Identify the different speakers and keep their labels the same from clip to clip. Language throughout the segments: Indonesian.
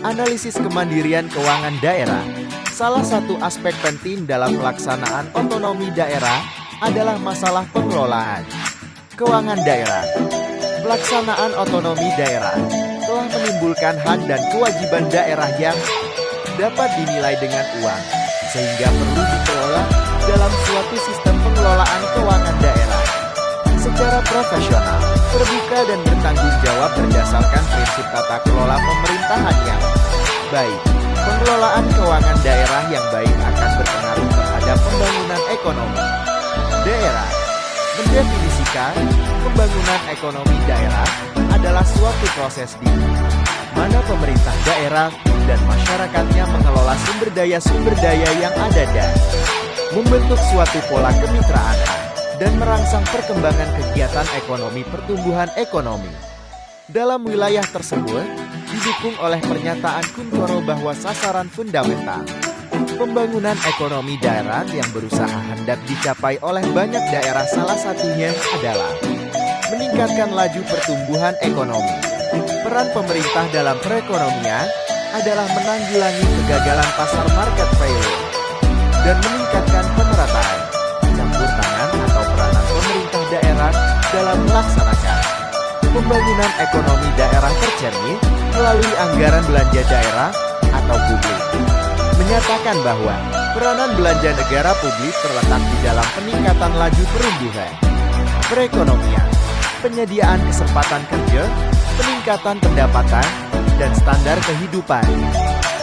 Speaker 1: Analisis kemandirian keuangan daerah. Salah satu aspek penting dalam pelaksanaan otonomi daerah adalah masalah pengelolaan keuangan daerah. Pelaksanaan otonomi daerah telah menimbulkan hak dan kewajiban daerah yang dapat dinilai dengan uang, sehingga perlu dikelola dalam suatu sistem pengelolaan keuangan daerah secara profesional, terbuka dan bertanggung jawab berdasarkan prinsip tata kelola pemerintahan yang baik. Pengelolaan keuangan daerah yang baik akan berpengaruh terhadap pembangunan ekonomi daerah. Mendefinisikan, pembangunan ekonomi daerah adalah suatu proses di mana pemerintah daerah dan masyarakatnya mengelola sumber daya yang ada dan membentuk suatu pola kemitraan dan merangsang perkembangan kegiatan ekonomi pertumbuhan ekonomi. Dalam wilayah tersebut, didukung oleh pernyataan Kuntoro bahwa sasaran fundamental pembangunan ekonomi daerah yang berusaha hendak dicapai oleh banyak daerah salah satunya adalah meningkatkan laju pertumbuhan ekonomi. Peran pemerintah dalam perekonomian adalah menanggulangi kegagalan pasar market failure dan meningkatkan pemerataan campur tangan atau peranan pemerintah daerah dalam melaksanakan pembangunan ekonomi daerah tercermin melalui anggaran belanja daerah atau publik. Menyatakan bahwa peranan belanja negara publik terletak di dalam peningkatan laju pertumbuhan perekonomian, penyediaan kesempatan kerja, peningkatan pendapatan, dan standar kehidupan.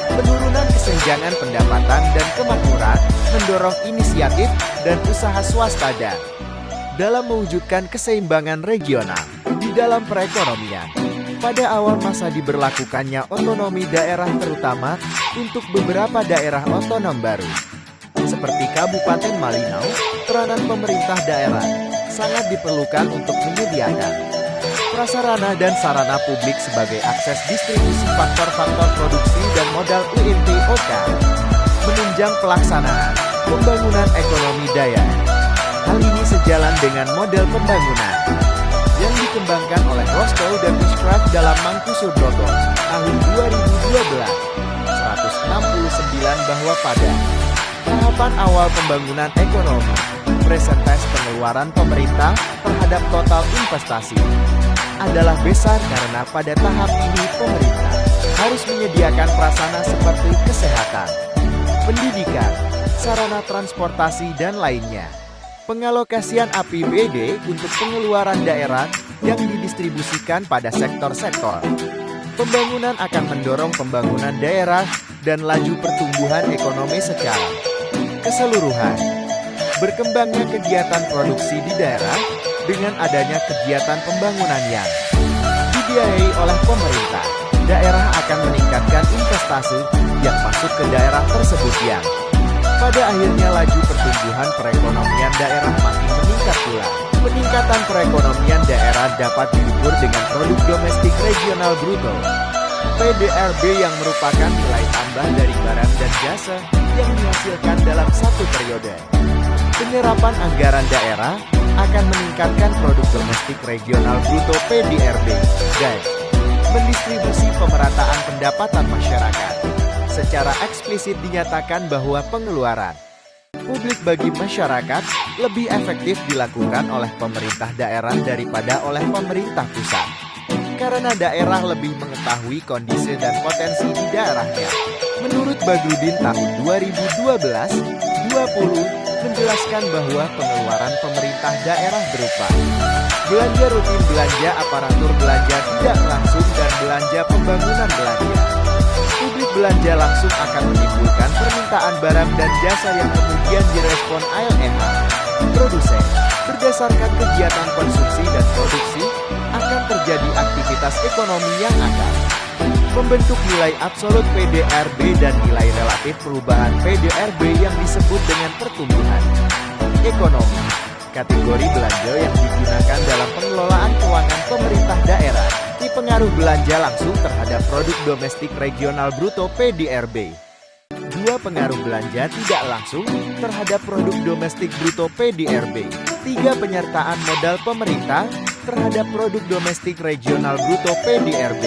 Speaker 1: Penurunan kesenjangan pendapatan dan kemakmuran mendorong inisiatif dan usaha swasta dalam mewujudkan keseimbangan regional di dalam perekonomian. Pada awal masa diberlakukannya otonomi daerah terutama untuk beberapa daerah otonom baru, seperti Kabupaten Malinau, peranan pemerintah daerah sangat diperlukan untuk menyediakan prasarana dan sarana publik sebagai akses distribusi faktor-faktor produksi dan modal UMTOK, menunjang pelaksanaan pembangunan ekonomi daerah. Hal ini sejalan dengan model pembangunan yang dikembangkan oleh Rostow dan Bushcraft dalam Mangkusubroto tahun 2012, 169 bahwa pada tahapan awal pembangunan ekonomi, presentase pengeluaran pemerintah terhadap total investasi adalah besar karena pada tahap ini pemerintah harus menyediakan prasarana seperti kesehatan, pendidikan, sarana transportasi, dan lainnya. Pengalokasian APBD untuk pengeluaran daerah yang didistribusikan pada sektor-sektor pembangunan akan mendorong pembangunan daerah dan laju pertumbuhan ekonomi secara keseluruhan. Berkembangnya kegiatan produksi di daerah dengan adanya kegiatan pembangunan yang dibiayai oleh pemerintah, daerah akan meningkatkan investasi yang masuk ke daerah tersebut yang pada akhirnya laju pertumbuhan perekonomian daerah makin meningkat pula. Peningkatan perekonomian daerah dapat diukur dengan produk domestik regional bruto (PDRB) yang merupakan nilai tambah dari barang dan jasa yang dihasilkan dalam satu periode. Penyerapan anggaran daerah akan meningkatkan produk domestik regional bruto (PDRB) dan mendistribusi pemerataan pendapatan masyarakat. Secara eksplisit dinyatakan bahwa pengeluaran publik bagi masyarakat lebih efektif dilakukan oleh pemerintah daerah daripada oleh pemerintah pusat, karena daerah lebih mengetahui kondisi dan potensi di daerahnya. Menurut Badrudin tahun 2012-20 menjelaskan bahwa pengeluaran pemerintah daerah berupa belanja rutin, belanja aparatur belanja tidak langsung, dan belanja pembangunan belanja publik. Belanja langsung akan menimbulkan permintaan barang dan jasa yang kemudian direspon LEH produsen. Berdasarkan kegiatan konsumsi dan produksi, akan terjadi aktivitas ekonomi yang akan membentuk nilai absolut PDRB dan nilai relatif perubahan PDRB yang disebut dengan pertumbuhan ekonomi. Kategori belanja yang digunakan dalam pengelolaan keuangan pemerintah daerah pengaruh belanja langsung terhadap produk domestik regional bruto PDRB. 2. Pengaruh belanja tidak langsung terhadap produk domestik bruto PDRB. 3. Penyertaan modal pemerintah terhadap produk domestik regional bruto PDRB.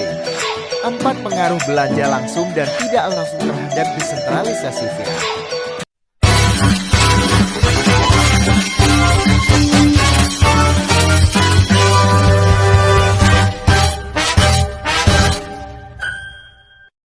Speaker 1: 4. Pengaruh belanja langsung dan tidak langsung terhadap desentralisasi fiat.